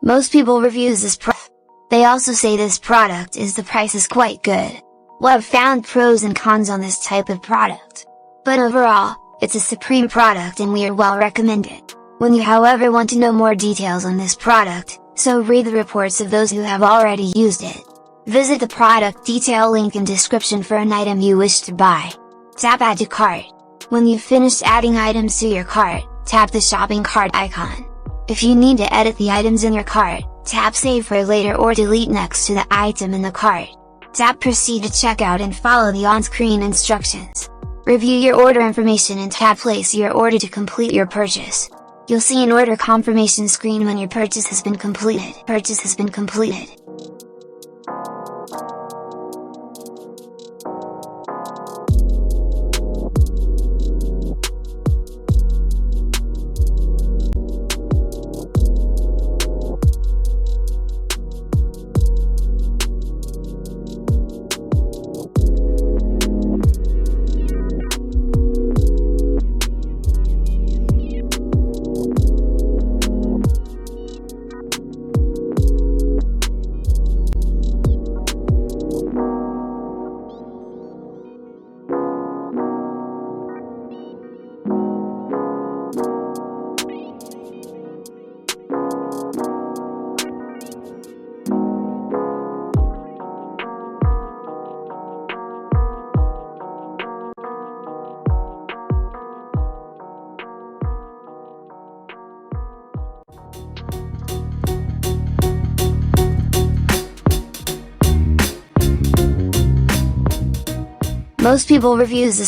Most people reviews this product. They also say this product is the price is quite good. Well, I've found pros and cons on this type of product. But overall, it's a supreme product and we are well recommended. When you however want to know more details on this product, so read the reports of those who have already used it. Visit the product detail link in description for an item you wish to buy. Tap Add to Cart. When you've finished adding items to your cart, tap the shopping cart icon. If you need to edit the items in your cart, tap Save for later or delete next to the item in the cart. Tap Proceed to checkout and follow the on-screen instructions. Review your order information and tap Place your order to complete your purchase. You'll see an order confirmation screen when your purchase has been completed. Most people reviews this